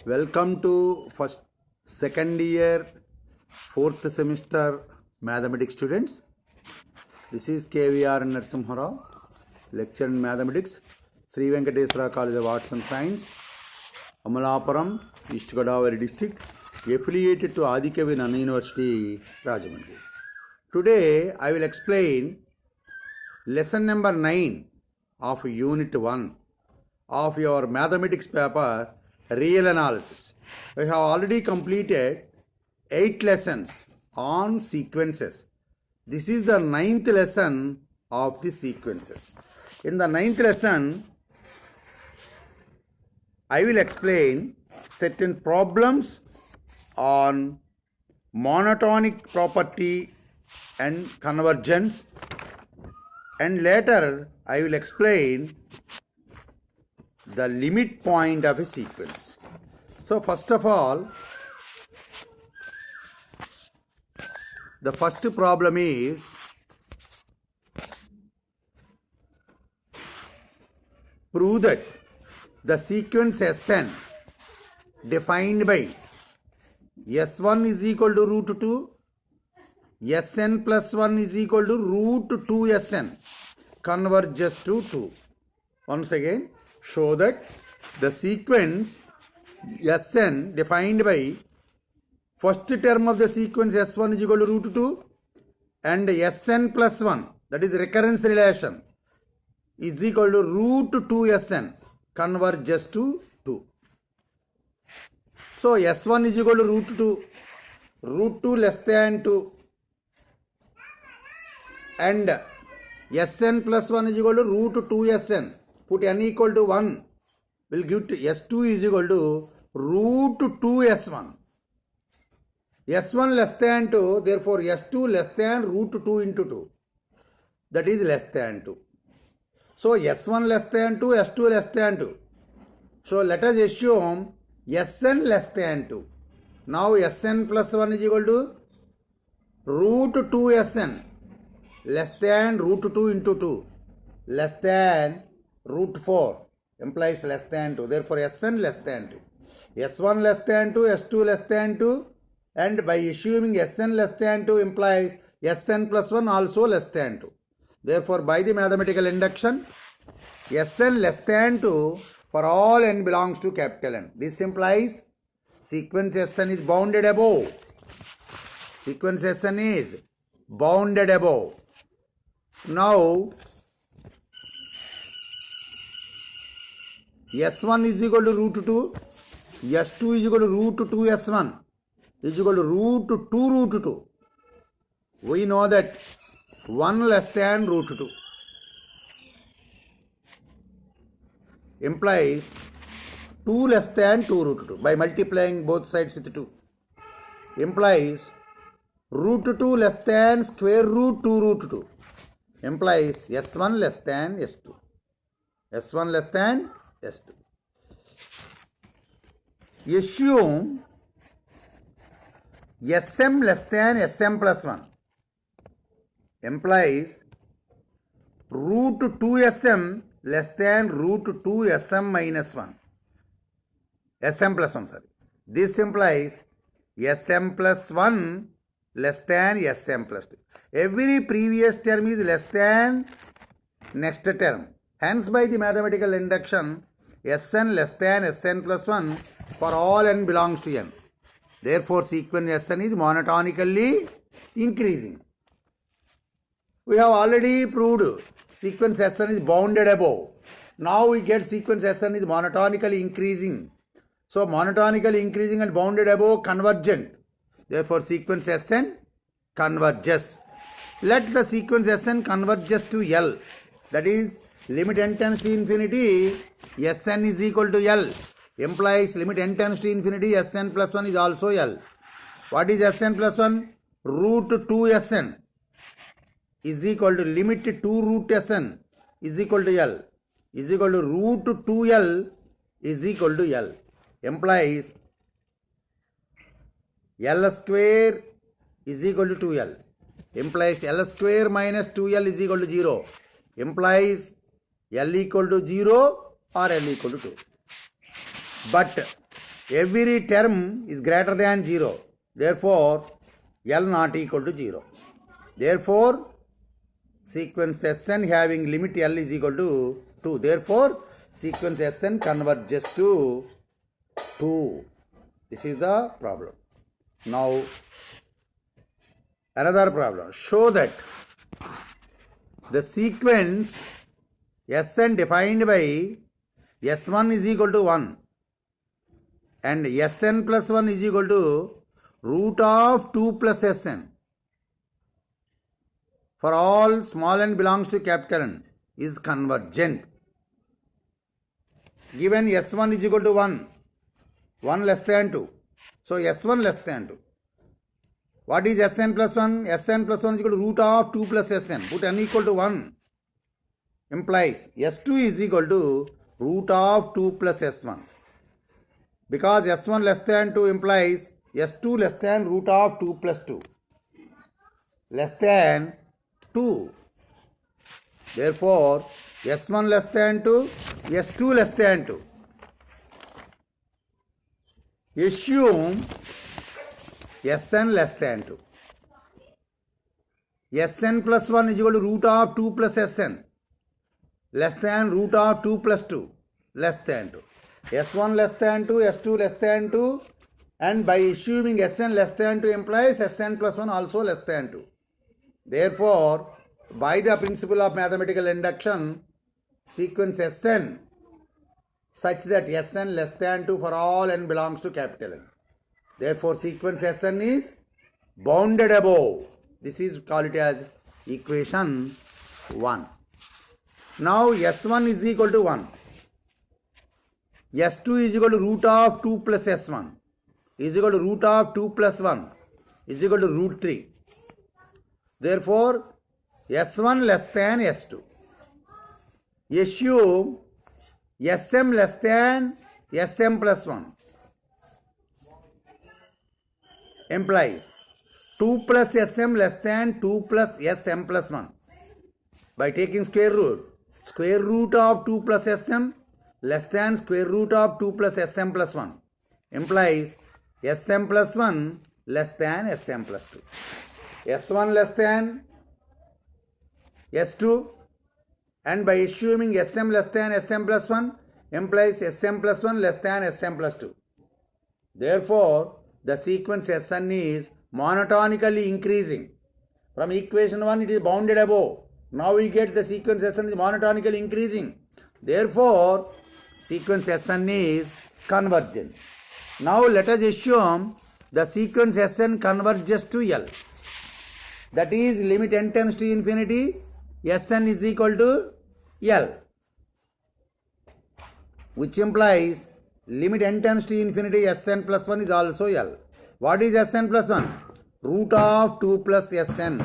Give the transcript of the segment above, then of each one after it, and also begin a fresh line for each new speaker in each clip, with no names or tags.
Welcome to second year, fourth semester mathematics students. This is KVR Narasimha Rao, lecture in mathematics, Sri Venkateswara College of Arts and Science, Amalapuram, East Godavari district, affiliated to Adikavi Nanna University, Rajahmundry. Today I will explain lesson number 9 of unit 1 of your mathematics paper, real analysis. We have already completed 8 lessons on sequences. This is the 9th lesson of the sequences. In the 9th lesson, I will explain certain problems on monotonic property and convergence, and later I will explain the limit point of a sequence. So first of all, the first problem is prove that the sequence Sn defined by S1 is equal to root 2, Sn plus 1 is equal to root 2 Sn converges to 2. Once again, show that the sequence Sn defined by first term of the sequence S1 is equal to root 2 and Sn plus 1, that is recurrence relation, is equal to root 2 Sn converges to 2. So S1 is equal to root 2 less than 2, and Sn plus 1 is equal to root 2 Sn. Put n equal to 1 will give to S2 is equal to root 2 S1. S1 less than 2, therefore S2 less than root 2 into 2. That is less than 2. So S1 less than 2, S2 less than 2. So let us assume Sn less than 2. Now Sn plus 1 is equal to root 2 Sn less than root 2 into 2 less than root 4 implies less than 2. Therefore Sn less than 2. S1 less than 2, S2 less than 2, and by assuming Sn less than 2 implies Sn plus 1 also less than 2. Therefore by the mathematical induction, Sn less than 2 for all n belongs to capital N. This implies sequence Sn is bounded above. Sequence Sn is bounded above. Now S1 is equal to root 2, S2 is equal to root 2 S1 is equal to root 2. We know that 1 less than root 2 implies 2 less than 2 root 2 by multiplying both sides with 2 implies root 2 less than square root 2 root 2 implies S1 less than S2. S1 less than S2. Assume Sm less than Sm plus 1 implies root 2 Sm less than root 2 Sm minus 1. Sm plus 1, sorry. This implies Sm plus 1 less than Sm plus 2. Every previous term is less than next term. Hence, by the mathematical induction, Sn less than Sn plus 1 for all n belongs to n. Therefore, sequence Sn is monotonically increasing. We have already proved sequence Sn is bounded above. Now we get sequence Sn is monotonically increasing. So, monotonically increasing and bounded above convergent. Therefore, sequence Sn converges. Let the sequence Sn converges to L. That is, limit n tends to infinity, Sn is equal to L. Implies limit n tends to infinity, Sn plus 1 is also L. What is Sn plus 1? Root 2 Sn is equal to limit 2 root Sn is equal to L is equal to root 2L is equal to L. Implies L square is equal to 2L. Implies L square minus 2L is equal to 0. Implies L equal to 0 or L equal to 2. But every term is greater than 0. Therefore, L not equal to 0. Therefore, sequence Sn having limit L is equal to 2. Therefore, sequence Sn converges to 2. This is the problem. Now, another problem. Show that the sequence Sn defined by S1 is equal to 1 and Sn plus 1 is equal to root of 2 plus Sn for all small n belongs to capital N is convergent. Given S1 is equal to 1, 1 less than 2. So S1 less than 2. What is Sn plus 1? Sn plus 1 is equal to root of 2 plus Sn. Put n equal to 1. Implies S2 is equal to root of 2 plus S1. Because S1 less than 2 implies S2 less than root of 2 plus 2. Less than 2. Therefore, S1 less than 2, S2 less than 2. Assume Sn less than 2. Sn plus 1 is equal to root of 2 plus Sn. Less than root of 2 plus 2. Less than 2. S1 less than 2, S2 less than 2. And by assuming Sn less than 2 implies Sn plus 1 also less than 2. Therefore, by the principle of mathematical induction, sequence Sn such that Sn less than 2 for all n belongs to capital N. Therefore, sequence Sn is bounded above. This is called it as equation 1. Now, S1 is equal to 1. S2 is equal to root of 2 plus S1 is equal to root of 2 plus 1 is equal to root 3. Therefore, S1 less than S2. Assume Sm less than Sm plus 1 implies 2 plus Sm less than 2 plus Sm plus 1. By taking square root of 2 plus Sm less than square root of 2 plus Sm plus 1 implies Sm plus 1 less than Sm plus 2. S1 less than S2 and by assuming Sm less than Sm plus 1 implies Sm plus 1 less than Sm plus 2. Therefore, the sequence Sn is monotonically increasing. From equation 1 it is bounded above. Now we get the sequence Sn is monotonically increasing. Therefore, sequence Sn is convergent. Now let us assume the sequence Sn converges to L. That is limit n tends to infinity, Sn is equal to L, which implies limit n tends to infinity Sn plus 1 is also L. What is Sn plus 1? Root of 2 plus Sn.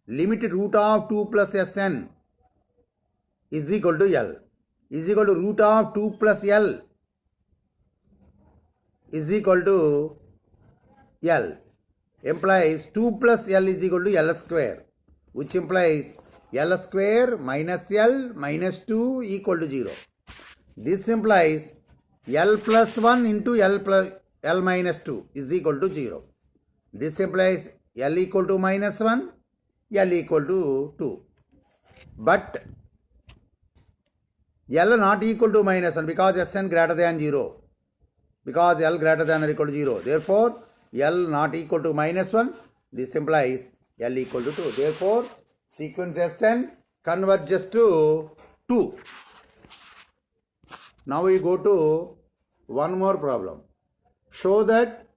Limit root of 2 plus Sn is equal to L. Is equal to root of 2 plus L is equal to L. Implies 2 plus L is equal to L square, which implies L square minus L minus 2 equal to 0. This implies L plus 1 into L minus 2 is equal to 0. This implies L equal to minus 1, L equal to 2. But L not equal to minus 1 because Sn greater than 0. Because L greater than or equal to 0. Therefore, L not equal to minus 1. This implies L equal to 2. Therefore, sequence Sn converges to 2. Now we go to one more problem. Show that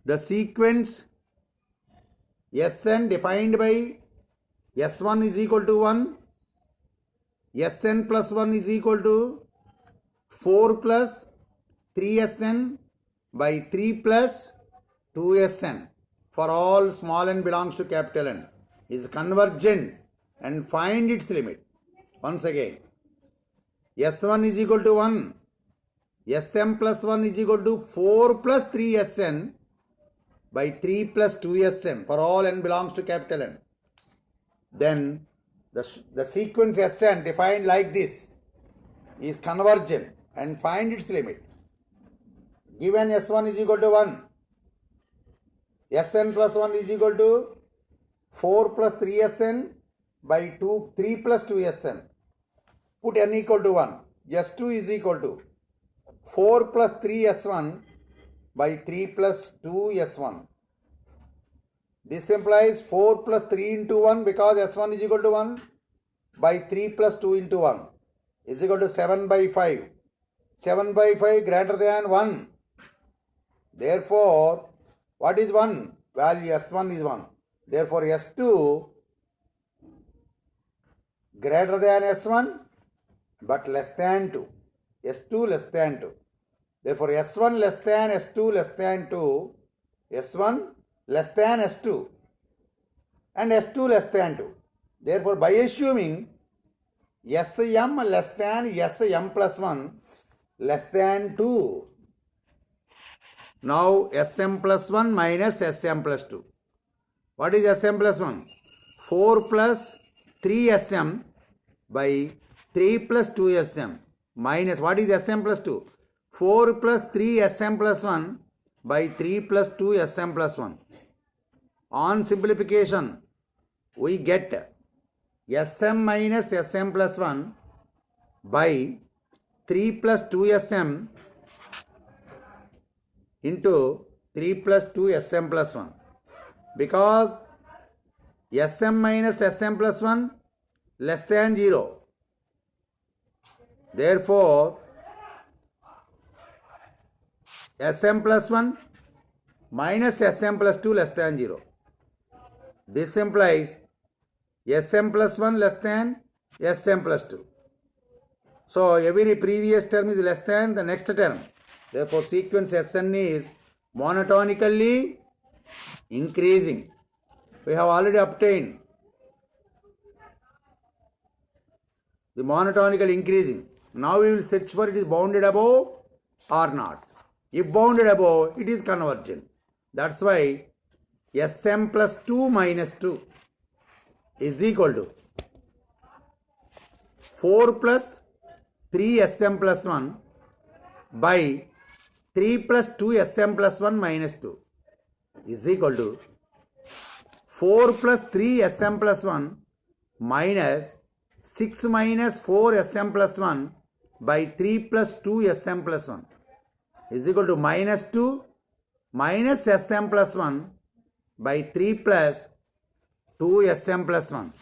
the sequence Sn defined by S1 is equal to 1, Sn plus 1 is equal to 4 plus 3Sn by 3 plus 2Sn for all small n belongs to capital N is convergent and find its limit. Once again, S1 is equal to 1, Sm plus 1 is equal to 4 plus 3Sn by 3 plus 2Sn for all n belongs to capital N. Then the sequence Sn defined like this is convergent and find its limit. given S1 is equal to 1, Sn plus 1 is equal to 4 plus 3Sn by 3 plus 2Sn. Put n equal to 1. S2 is equal to 4 plus 3S1 by 3 plus 2S1. This implies 4 plus 3 into 1 because S1 is equal to 1 by 3 plus 2 into 1 is equal to 7 by 5. 7 by 5 greater than 1. Therefore, what is 1? Value S1 is 1. Therefore, S2 greater than S1 but less than 2. S2 less than 2. Therefore, S1 less than S2 less than 2. S1 less than S2 and S2 less than 2. Therefore, by assuming Sm less than Sm plus 1 less than 2. Now, Sm plus 1 minus Sm plus 2. What is Sm plus 1? 4 plus 3Sm by 3 plus 2Sm minus what is Sm plus 2? 4 plus 3Sm plus 1 by 3 plus 2Sm plus 1. On simplification, we get Sm minus Sm plus 1 by 3 plus 2Sm into 3 plus 2Sm plus 1. Because Sm minus Sm plus 1 less than 0. Therefore, Sm plus 1 minus Sm plus 2 less than 0. This implies Sm plus 1 less than Sm plus 2. So, every previous term is less than the next term. Therefore, sequence Sn is monotonically increasing. We have already obtained the monotonical increasing. Now we will search for it is bounded above or not. If bounded above, it is convergent. That's why Sm plus 2 minus 2 is equal to 4 plus 3 Sm plus 1 by 3 plus 2 Sm plus 1 minus 2 is equal to 4 plus 3 Sm plus 1 minus 6 minus 4 Sm plus 1 by 3 plus 2 Sm plus 1 is equal to minus 2 minus Sm plus 1 by 3 plus 2 Sm plus 1.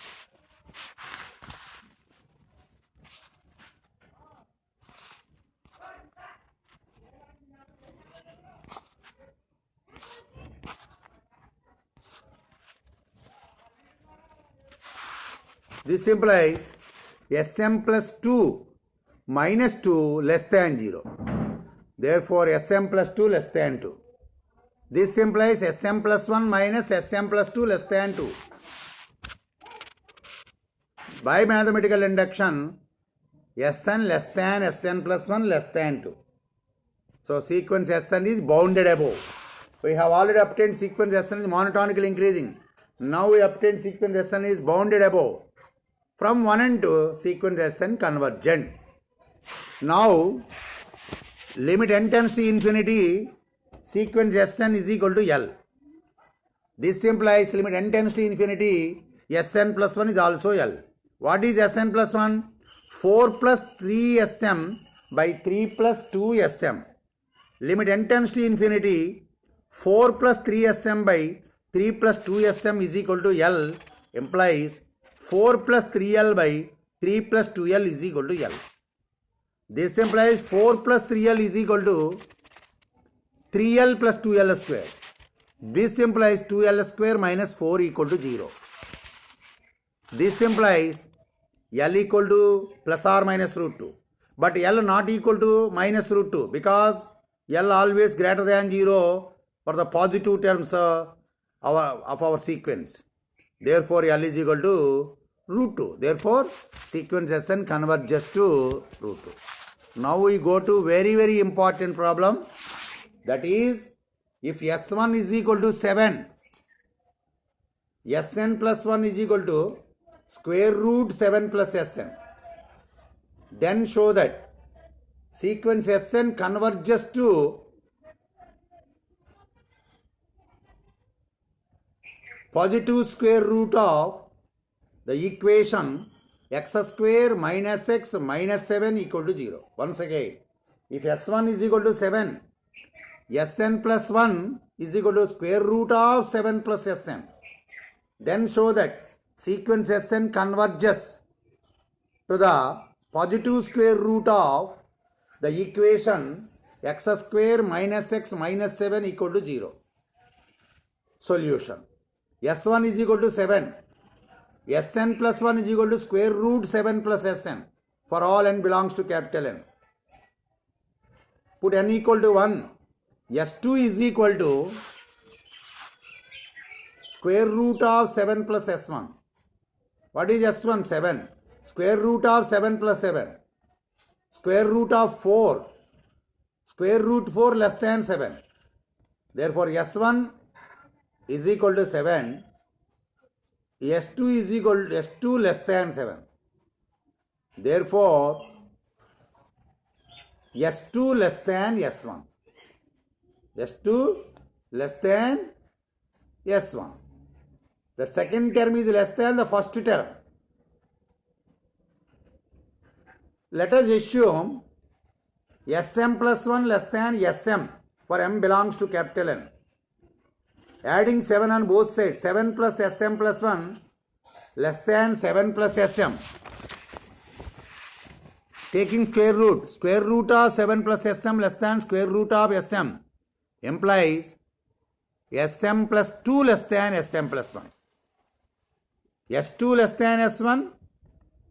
This implies Sm plus 2 minus 2 less than 0. Therefore, Sm plus 2 less than 2. This implies Sm plus 1 minus Sm plus 2 less than 2. By mathematical induction, Sn less than Sn plus 1 less than 2. So, sequence Sn is bounded above. We have already obtained sequence Sn is monotonically increasing. Now we obtain sequence Sn is bounded above. From 1 and 2, sequence Sn convergent. Now, limit n tends to infinity, sequence Sn is equal to L. This implies limit n tends to infinity, Sn plus 1 is also L. What is Sn plus 1? 4 plus 3 Sm by 3 plus 2 Sm. Limit n tends to infinity, 4 plus 3 Sm by 3 plus 2 Sm is equal to L implies 4 plus 3L by 3 plus 2L is equal to L. This implies 4 plus 3L is equal to 3L plus 2L square. This implies 2L square minus 4 equal to 0. This implies L equal to plus or minus root 2. But L not equal to minus root 2 because L always greater than 0 for the positive terms of our sequence. Therefore, L is equal to root 2. Therefore, sequence Sn converges to root 2. Now we go to very important problem. That is, if S1 is equal to 7, Sn plus 1 is equal to square root 7 plus Sn. Then show that sequence Sn converges to positive square root of the equation x square minus x minus 7 equal to 0. Once again, if s1 is equal to 7, sn plus 1 is equal to square root of 7 plus sn. Then show that sequence sn converges to the positive square root of the equation x square minus x minus 7 equal to 0. Solution. S1 is equal to 7. Sn plus 1 is equal to square root 7 plus Sn for all n belongs to capital N. Put n equal to 1. S2 is equal to square root of 7 plus S1. What is S1? 7. Square root of 7 plus 7. Square root of 4. Square root 4 less than 7. Therefore, S1 is equal to 7. S2 is equal to S2 less than 7. Therefore, S2 less than S1. S2 less than S1. The second term is less than the first term. Let us assume Sm plus 1 less than Sm for m belongs to capital N. Adding 7 on both sides, 7 plus Sm plus 1 less than 7 plus Sm. Taking square root of 7 plus Sm less than square root of Sm implies Sm plus 2 less than Sm plus 1. S2 less than S1,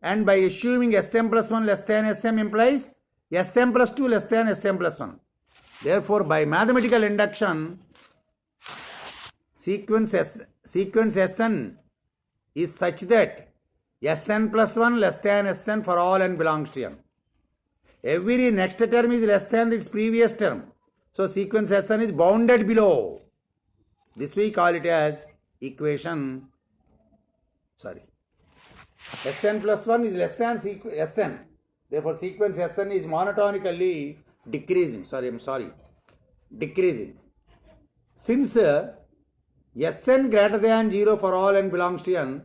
and by assuming Sm plus 1 less than Sm implies Sm plus 2 less than Sm plus 1. Therefore, by mathematical induction, sequence Sn is such that Sn plus 1 less than Sn for all n belongs to n. Every next term is less than its previous term. So, sequence Sn is bounded below. This we call it as equation, Sn plus 1 is less than Sn. Therefore, sequence Sn is monotonically decreasing. Decreasing. Since Sn greater than 0 for all n belongs to n,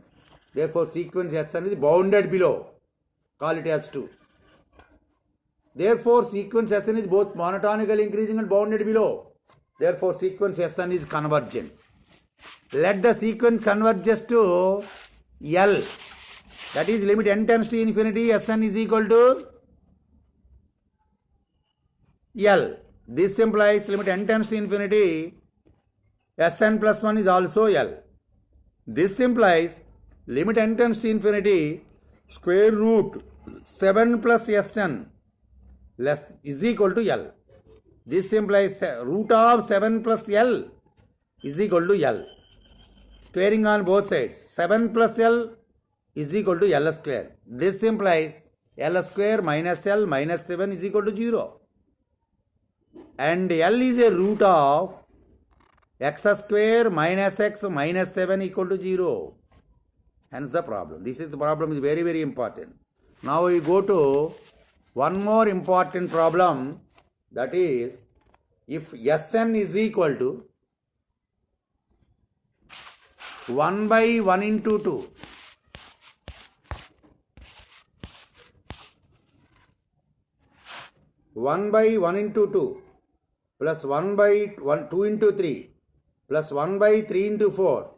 therefore, sequence Sn is bounded below. Call it as 2. Therefore, sequence Sn is both monotonically increasing and bounded below. Therefore, sequence Sn is convergent. Let the sequence converges to L. That is, limit n tends to infinity, Sn is equal to L. This implies limit n tends to infinity, Sn plus 1 is also L. This implies limit n tends to infinity, square root 7 plus Sn is equal to L. This implies root of 7 plus L is equal to L. Squaring on both sides, 7 plus L is equal to L square. This implies L square minus L minus 7 is equal to 0. And L is a root of x square minus x minus 7 equal to 0. Hence the problem. This is the problem is very, very important. Now we go to one more important problem, that is, if Sn is equal to 1 by 1 into 2, one by 1 into 2 plus 1 by 2 into 3 plus 1 by 3 into 4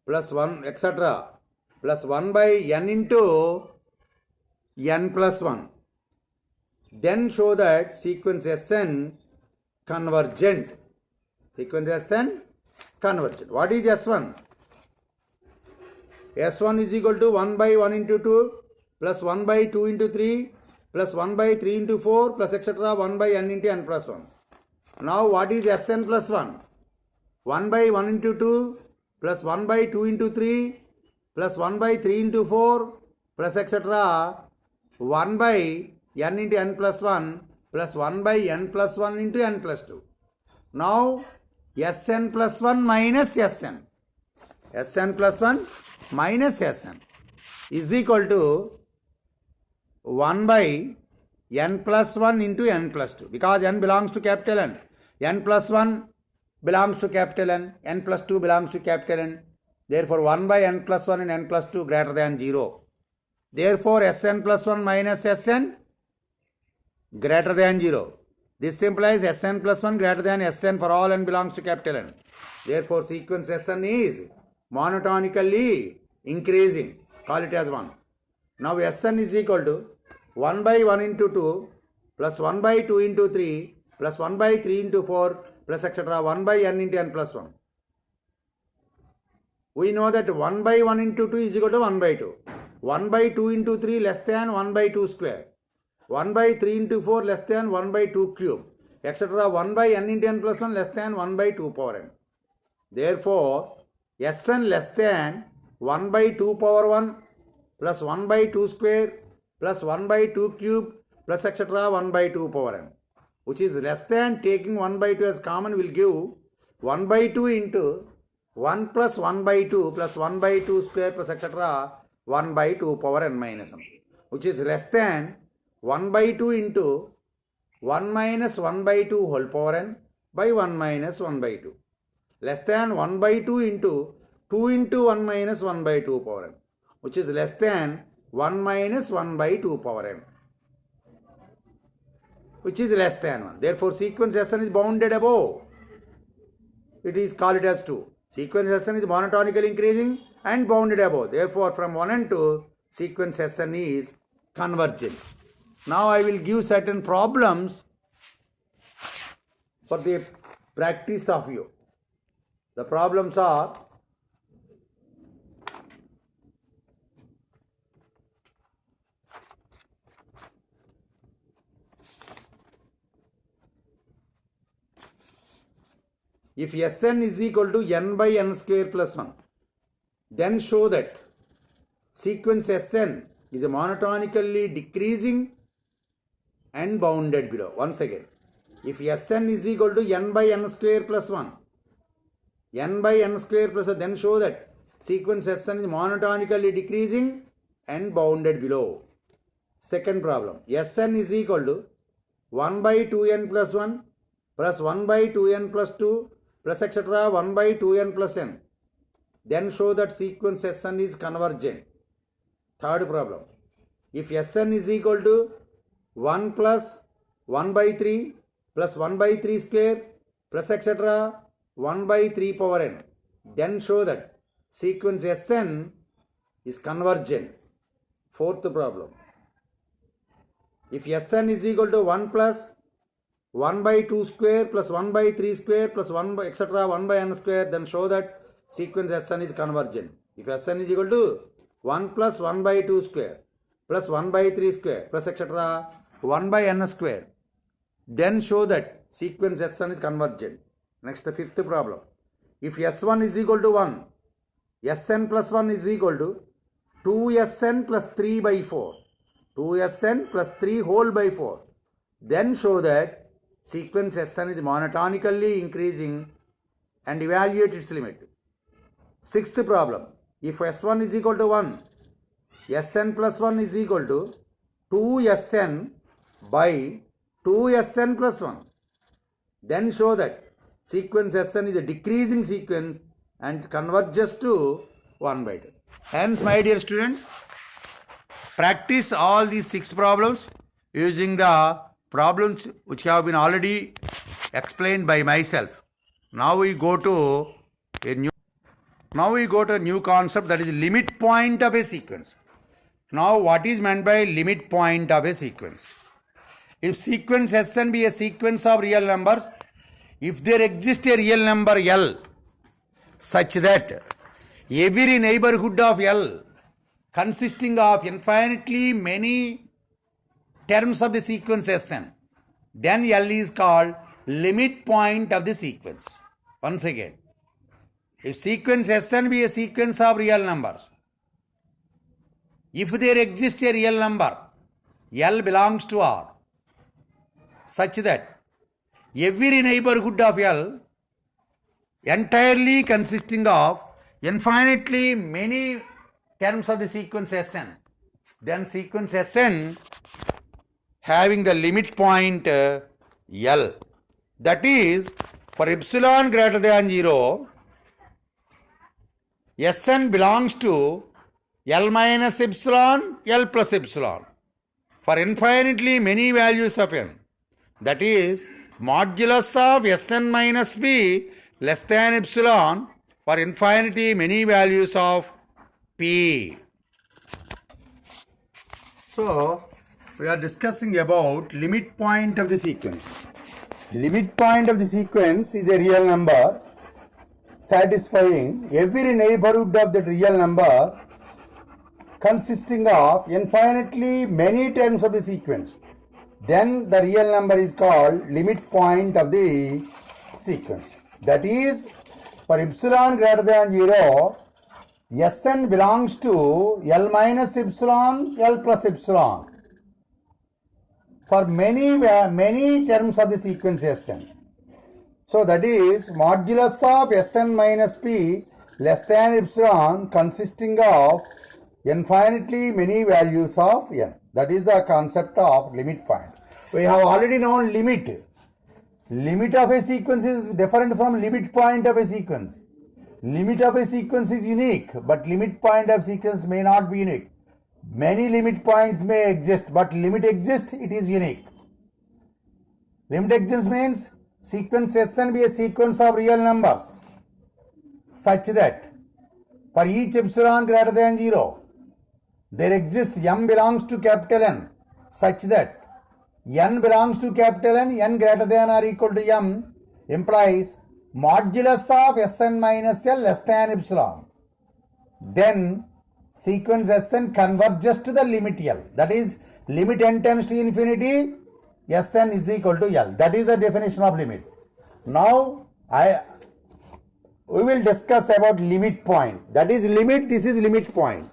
plus 1 etc. plus 1 by n into n plus 1. Then show that sequence Sn convergent. Sequence Sn convergent. What is S1? S1 is equal to 1 by 1 into 2 plus 1 by 2 into 3 plus 1 by 3 into 4 plus etc. 1 by n into n plus 1. Now what is Sn plus 1? 1 by 1 into 2 plus 1 by 2 into 3 plus 1 by 3 into 4 plus etc. 1 by n into n plus 1 plus 1 by n plus 1 into n plus 2. Now Sn plus 1 minus Sn. Sn plus 1 minus Sn is equal to 1 by n plus 1 into n plus 2. Because n belongs to capital N. N plus 1 belongs to capital N. N plus 2 belongs to capital N. Therefore 1 by n plus 1 and n plus 2 greater than 0. Therefore Sn plus 1 minus Sn greater than 0. This implies Sn plus 1 greater than Sn for all n belongs to capital N. Therefore sequence Sn is monotonically increasing. Call it as 1. Now Sn is equal to 1 by 1 into 2 plus 1 by 2 into 3 plus 1 by 3 into 4 plus etc. 1 by n into n plus 1. We know that 1 by 1 into 2 is equal to 1 by 2. 1 by 2 into 3 less than 1 by 2 square. 1 by 3 into 4 less than 1 by 2 cube. Etc. 1 by n into n plus 1 less than 1 by 2 power n. Therefore, Sn less than 1 by 2 power 1 plus 1 by 2 square plus 1 by 2 cube plus etc. 1 by 2 power n. Which is less than, taking 1 by 2 as common will give 1 by 2 into 1 plus 1 by 2 plus 1 by 2 square plus etc. 1 by 2 power n minus 1, which is less than 1 by 2 into 1 minus 1 by 2 whole power n by 1 minus 1 by 2. Less than 1 by 2 into 2 into 1 minus 1 by 2 power n, which is less than 1 minus 1 by 2 power n, which is less than 1. Therefore sequence Sn is bounded above. It is called it as 2. Sequence Sn is monotonically increasing and bounded above. Therefore from 1 and 2, sequence Sn is convergent. Now I will give certain problems for the practice of you. The problems are: if Sn is equal to n by n square plus 1, then show that sequence Sn is monotonically decreasing and bounded below. Once again, if Sn is equal to n by n square plus 1, n by n square plus 1, then show that sequence Sn is monotonically decreasing and bounded below. Second problem, Sn is equal to 1 by 2n plus 1 plus 1 by 2n plus 2 plus etc. 1 by 2n plus n. Then show that sequence Sn is convergent. Third problem, if Sn is equal to 1 plus 1 by 3 plus 1 by 3 square plus etc. 1 by 3 power n, then show that sequence Sn is convergent. Fourth problem, if Sn is equal to 1 plus 1 by 2 square plus 1 by 3 square plus 1 by etc. 1 by n square, then show that sequence Sn is convergent. If Sn is equal to 1 plus 1 by 2 square plus 1 by 3 square plus etc. 1 by n square, then show that sequence Sn is convergent. Next, fifth problem, if S1 is equal to 1, Sn plus 1 is equal to 2Sn plus 3 by 4, 2Sn plus 3 whole by 4, then show that sequence Sn is monotonically increasing and evaluate its limit. Sixth problem, if S1 is equal to 1, Sn plus 1 is equal to 2Sn by 2Sn plus 1, then show that sequence Sn is a decreasing sequence and converges to 1 by 2. Hence, my dear students, practice all these 6 problems using the problems which have been already explained by myself. Now we go to a new concept, that is limit point of a sequence. Now what is meant by limit point of a sequence? If sequence Sn be a sequence of real numbers, if there exists a real number L such that every neighborhood of L consisting of infinitely many terms of the sequence Sn, then L is called limit point of the sequence. Once again, if sequence Sn be a sequence of real numbers, if there exists a real number L belongs to R such that every neighborhood of L entirely consisting of infinitely many terms of the sequence Sn, then sequence Sn having the limit point L. That is, for epsilon greater than 0, Sn belongs to L minus epsilon, L plus epsilon for infinitely many values of n. That is, modulus of Sn minus b less than epsilon for infinity many values of p. So, we are discussing about limit point of the sequence. Limit point of the sequence is a real number satisfying every neighborhood of that real number consisting of infinitely many terms of the sequence. Then the real number is called limit point of the sequence. That is, for epsilon greater than 0, Sn belongs to L minus epsilon, L plus epsilon for many terms of the sequence Sn. So that is modulus of Sn minus p less than epsilon consisting of infinitely many values of n. That is the concept of limit point. We have already known limit. Limit of a sequence is different from limit point of a sequence. Limit of a sequence is unique, but limit point of sequence may not be unique. Many limit points may exist, but limit exists, it is unique. Limit exists means sequence Sn be a sequence of real numbers such that for each epsilon greater than 0, there exists m belongs to capital N such that n belongs to capital N greater than or equal to m implies modulus of Sn minus L less than epsilon. Then sequence Sn converges to the limit L. That is, limit n tends to infinity, Sn is equal to L. That is the definition of limit. Now, we will discuss about limit point. That is limit, this is limit point.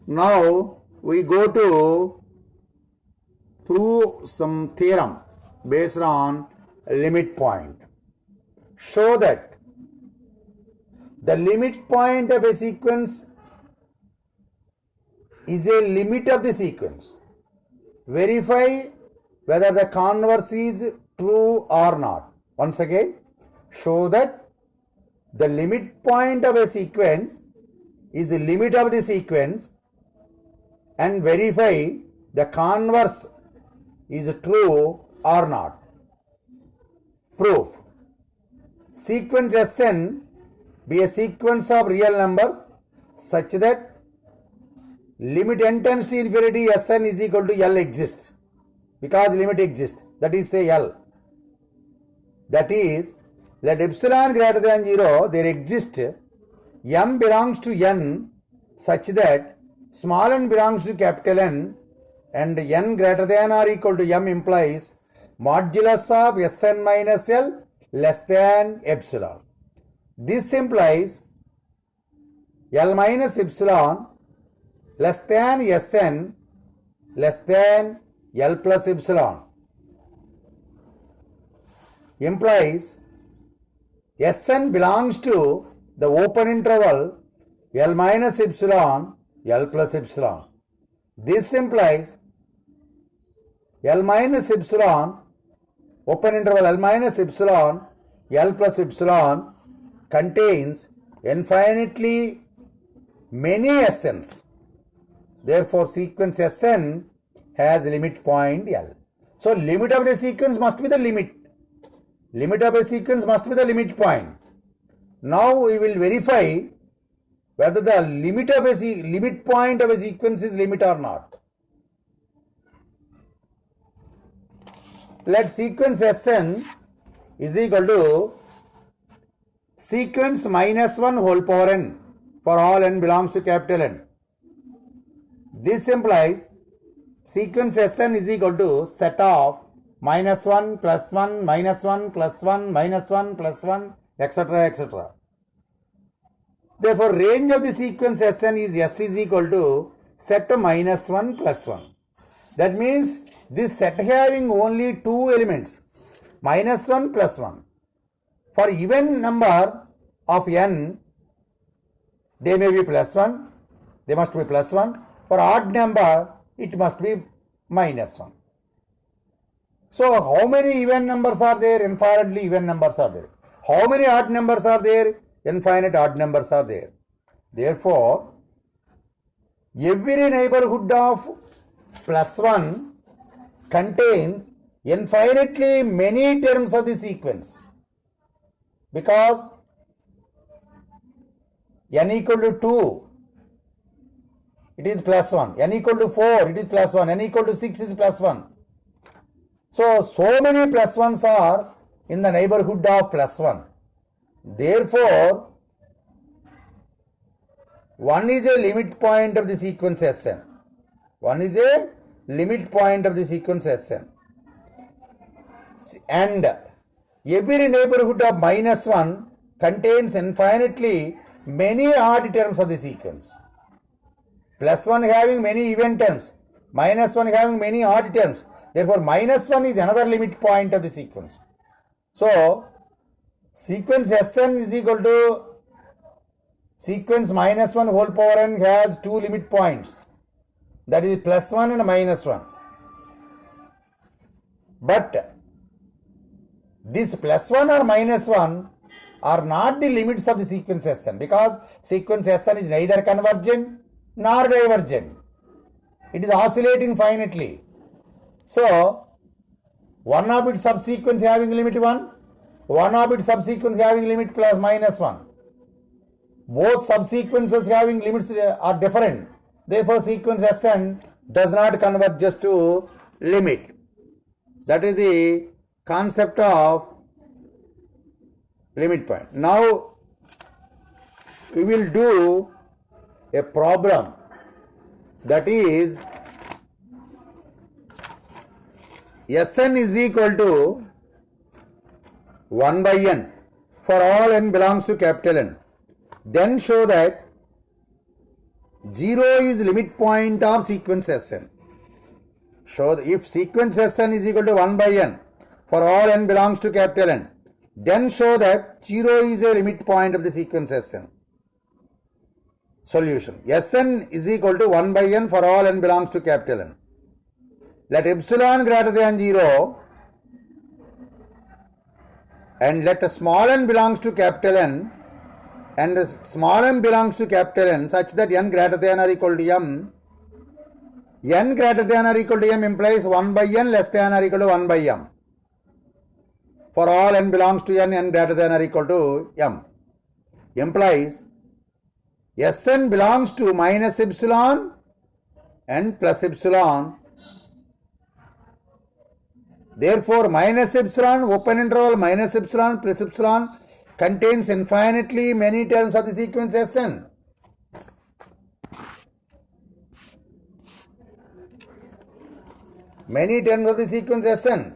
Now, we go to prove some theorem based on limit point. Show that the limit point of a sequence is a limit of the sequence. Verify whether the converse is true or not. Once again, show that the limit point of a sequence is the limit of the sequence and verify the converse is true or not. Proof. Sequence Sn be a sequence of real numbers such that limit n tends to infinity Sn is equal to L exists, because limit exists, that is say L. That is, let epsilon greater than 0 there exists m belongs to n such that small n belongs to capital N and n greater than or equal to m implies modulus of Sn minus L less than epsilon. This implies L minus epsilon less than Sn less than L plus epsilon implies Sn belongs to the open interval L minus epsilon L plus epsilon. This implies L minus epsilon, open interval L minus epsilon L plus epsilon contains infinitely many Sns. Therefore, sequence Sn has limit point L. So, limit of the sequence must be the limit. Limit of a sequence must be the limit point. Now, we will verify whether the limit point of a sequence is limit or not. Let sequence Sn is equal to sequence minus 1 whole power n for all n belongs to capital N. This implies sequence Sn is equal to set of minus 1 plus 1 minus 1 plus 1 minus 1 plus 1 etc. etc. Therefore, range of the sequence Sn is S is equal to set minus 1 plus 1. That means this set having only two elements, minus 1 plus 1. For even number of n, they may be plus 1, they must be plus 1. For odd number, it must be minus 1. So, how many even numbers are there? Infinitely even numbers are there. How many odd numbers are there? infinite odd numbers are there. Therefore, every neighborhood of plus 1 contains infinitely many terms of the sequence, because n equal to 2, it is plus 1, n equal to 4, it is plus 1, n equal to 6 is plus 1. So many plus 1s are in the neighborhood of plus 1. Therefore, 1 is a limit point of the sequence Sn. 1 is a limit point of the sequence Sn. And every neighborhood of minus 1 contains infinitely many odd terms of the sequence. Plus 1 having many even terms, minus 1 having many odd terms. Therefore, minus 1 is another limit point of the sequence. So, sequence Sn is equal to sequence minus 1 whole power n has two limit points, that is plus 1 and minus 1. But this plus 1 or minus 1 are not the limits of the sequence Sn, because sequence Sn is neither convergent nor divergent. It is oscillating finitely. So, one of its subsequence having limit 1, one of its subsequence having limit plus minus 1. Both subsequences having limits are different. Therefore, sequence Sn does not converge just to limit. That is the concept of limit point. Now, we will do a problem that is Sn is equal to 1 by n for all n belongs to capital N. Then show that 0 is limit point of sequence Sn. Show that if sequence Sn is equal to 1 by n for all n belongs to capital N, then show that 0 is a limit point of the sequence Sn. Solution. Sn is equal to 1 by n for all n belongs to capital N. Let epsilon greater than 0 and let small n belongs to capital N and small m belongs to capital N such that n greater than or equal to m. N greater than or equal to m implies 1 by n less than or equal to 1 by m. For all n belongs to n, n greater than or equal to m. Implies Sn belongs to minus epsilon and plus epsilon. Therefore, minus epsilon, open interval, minus epsilon plus epsilon contains infinitely many terms of the sequence Sn. Many terms of the sequence Sn.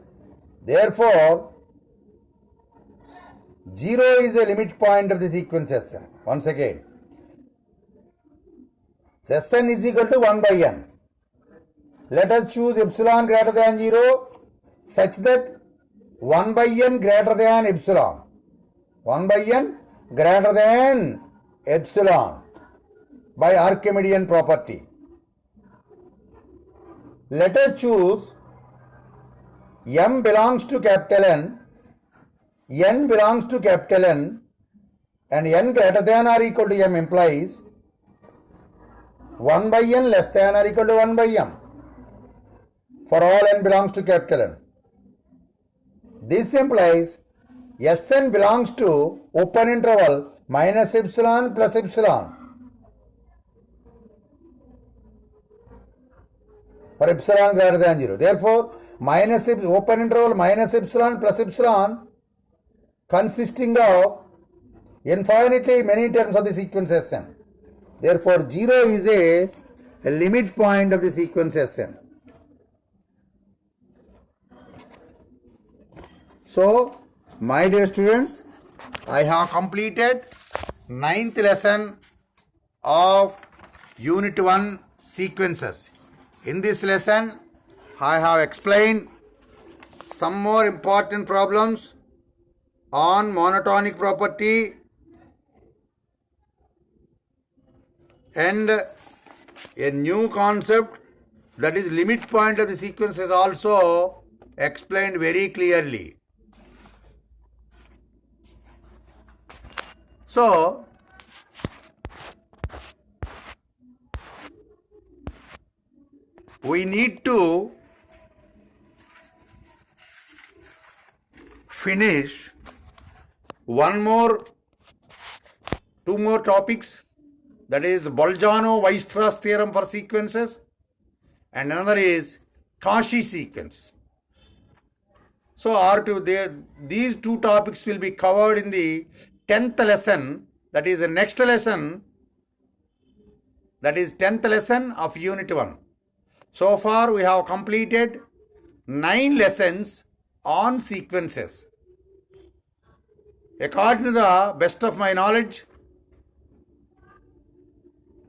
Therefore, 0 is a limit point of the sequence Sn. Once again, Sn is equal to 1 by n. Let us choose epsilon greater than 0 such that 1 by n greater than epsilon. 1 by n greater than epsilon by Archimedean property. Let us choose m belongs to capital n belongs to capital N, and n greater than or equal to m implies 1 by n less than or equal to 1 by m for all n belongs to capital N. This implies Sn belongs to open interval minus epsilon plus epsilon for epsilon greater than 0. Therefore, minus open interval minus epsilon plus epsilon consisting of infinitely many terms of the sequence Sn. Therefore, 0 is a limit point of the sequence Sn. So, my dear students, I have completed 9th lesson of Unit 1 sequences. In this lesson, I have explained some more important problems on monotonic property and a new concept, that is limit point of the sequence, is also explained very clearly. So, we need to finish two more topics, that is Bolzano-Weierstrass theorem for sequences, and another is Cauchy sequence. So these two topics will be covered in the 10th lesson, that is the next lesson, that is 10th lesson of Unit 1. So far we have completed 9 lessons on sequences. According to the best of my knowledge,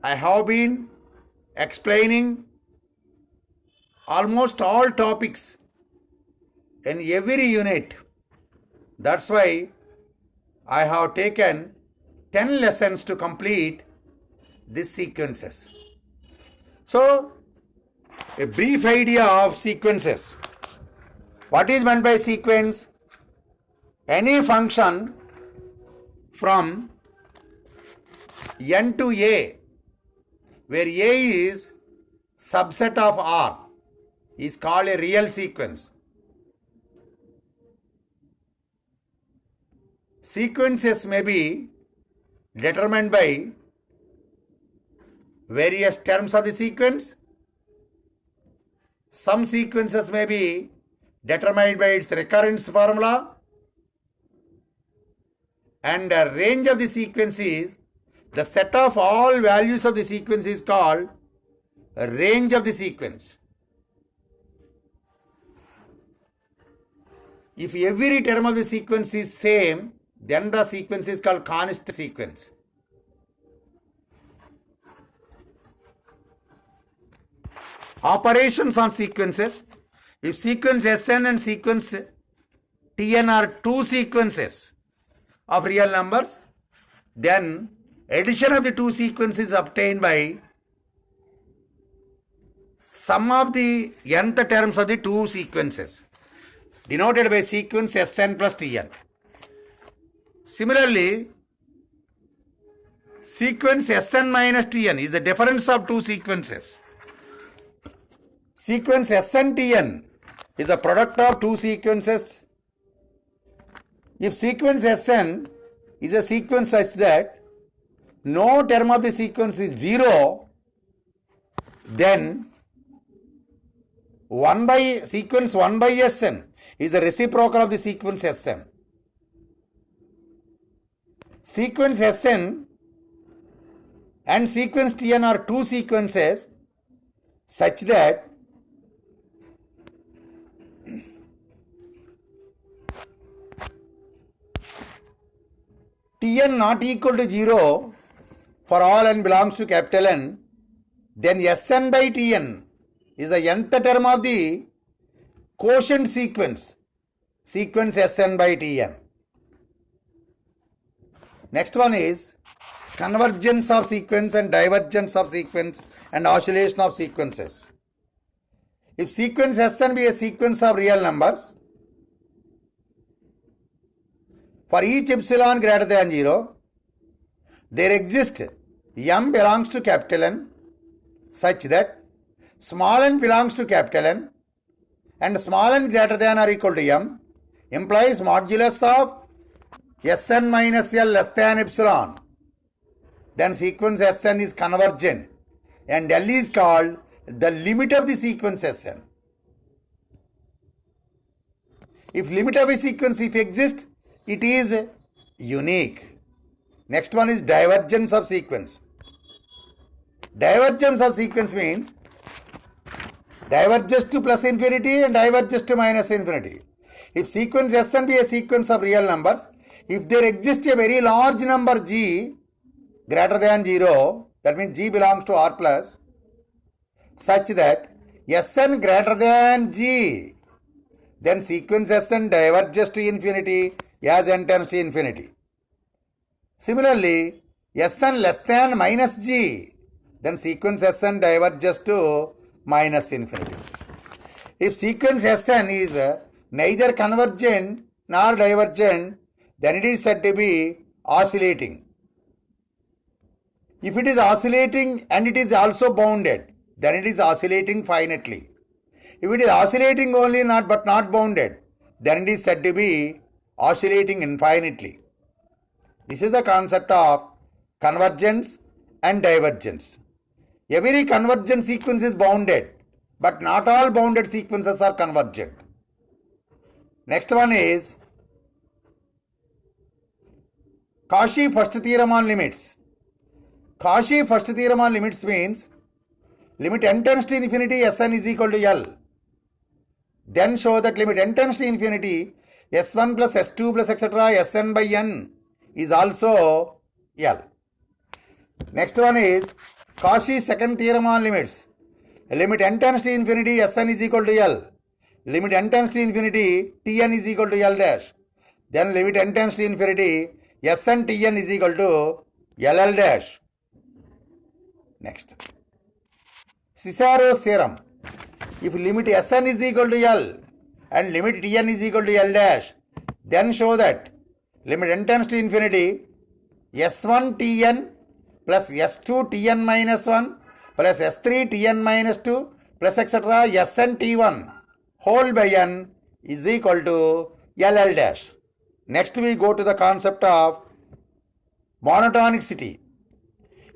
I have been explaining almost all topics in every unit. That's why I have taken 10 lessons to complete these sequences. So, a brief idea of sequences. What is meant by sequence? Any function from n to a, where a is subset of R, is called a real sequence. Sequences may be determined by various terms of the sequence. Some sequences may be determined by its recurrence formula, and the range of the sequence is the set of all values of the sequence is called range of the sequence. If every term of the sequence is same, then the sequence is called constant sequence. Operations on sequences. If sequence Sn and sequence Tn are two sequences of real numbers, then addition of the two sequences is obtained by sum of the nth terms of the two sequences, denoted by sequence Sn plus Tn. Similarly, sequence Sn minus Tn is the difference of two sequences. Sequence Sn Tn is the product of two sequences. If sequence Sn is a sequence such that no term of the sequence is 0, then sequence 1 by Sn is the reciprocal of the sequence Sn. Sequence Sn and sequence Tn are two sequences such that Tn not equal to 0 for all n belongs to capital N, then Sn by Tn is the nth term of the quotient sequence, sequence Sn by Tn. Next one is convergence of sequence and divergence of sequence and oscillation of sequences. If sequence Sn be a sequence of real numbers, for each epsilon greater than 0, there exists m belongs to capital N such that small n belongs to capital N and small n greater than or equal to m implies modulus of Sn minus L less than epsilon. Then sequence Sn is convergent and L is called the limit of the sequence Sn. If limit of a sequence if exists, it is unique. Next one is divergence of sequence. Divergence of sequence means diverges to plus infinity and diverges to minus infinity. If sequence Sn be a sequence of real numbers, if there exists a very large number g greater than 0, that means g belongs to R plus, such that Sn greater than g, then sequence Sn diverges to infinity as n tends to infinity. Similarly, Sn less than minus g, then sequence Sn diverges to minus infinity. If sequence Sn is neither convergent nor divergent, then it is said to be oscillating. If it is oscillating and it is also bounded, then it is oscillating finitely. If it is oscillating only but not bounded, then it is said to be oscillating infinitely. This is the concept of convergence and divergence. Every convergent sequence is bounded, but not all bounded sequences are convergent. Next one is Cauchy first theorem on limits. Cauchy first theorem on limits means limit n tends to infinity Sn is equal to L. Then show that limit n tends to infinity S1 plus S2 plus etc. Sn by n is also L. Next one is Cauchy second theorem on limits. Limit n tends to infinity Sn is equal to L. Limit n tends to infinity Tn is equal to L dash. Then limit n tends to infinity Sn Tn is equal to LL dash. Next. Cicero's theorem. If limit Sn is equal to L and limit Tn is equal to L dash, then show that limit n tends to infinity S1 Tn plus S2 Tn minus 1 plus S3 Tn minus 2 plus etc. Sn T1 whole by n is equal to LL dash. Next we go to the concept of monotonicity.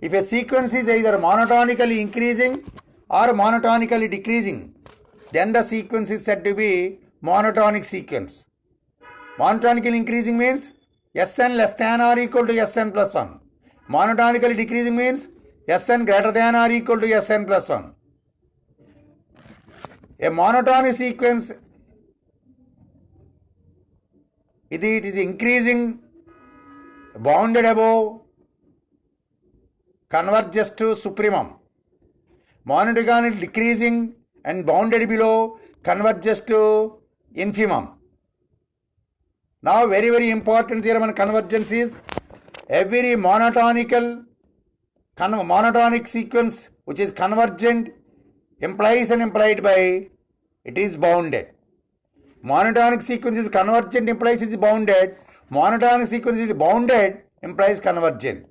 If a sequence is either monotonically increasing or monotonically decreasing, then the sequence is said to be monotonic sequence. Monotonically increasing means Sn less than or equal to Sn plus 1. Monotonically decreasing means Sn greater than or equal to Sn plus 1. A monotonic sequence, it is increasing, bounded above, converges to supremum. Monotonically decreasing and bounded below converges to infimum. Now very very important theorem on convergence is every monotonic sequence which is convergent implies and implied by it is bounded. Monotonic sequence is convergent implies it is bounded. Monotonic sequence is bounded implies convergent.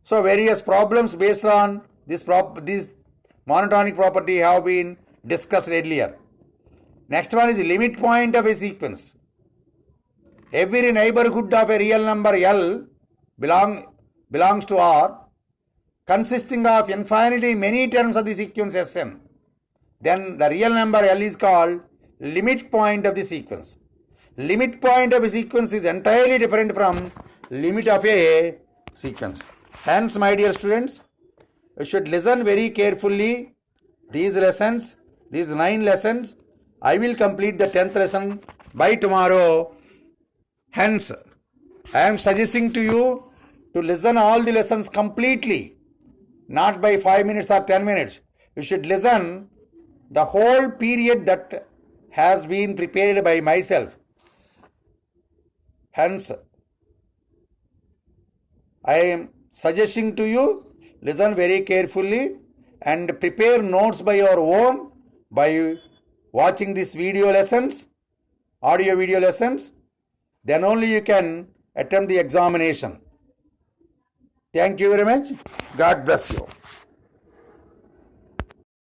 So various problems based on this monotonic property have been discussed earlier. Next one is the limit point of a sequence. Every neighborhood of a real number L belongs to R, consisting of infinitely many terms of the sequence Sn. Then the real number L is called limit point of the sequence. Limit point of a sequence is entirely different from limit of a sequence. Hence, my dear students, you should listen very carefully these lessons, these 9 lessons. I will complete the 10th lesson by tomorrow. Hence, I am suggesting to you to listen all the lessons completely, not by 5 minutes or 10 minutes. You should listen the whole period that has been prepared by myself. Hence, I am suggesting to you, listen very carefully and prepare notes by your own by watching these video lessons, audio video lessons. Then only you can attempt the examination. Thank you very much. God bless you.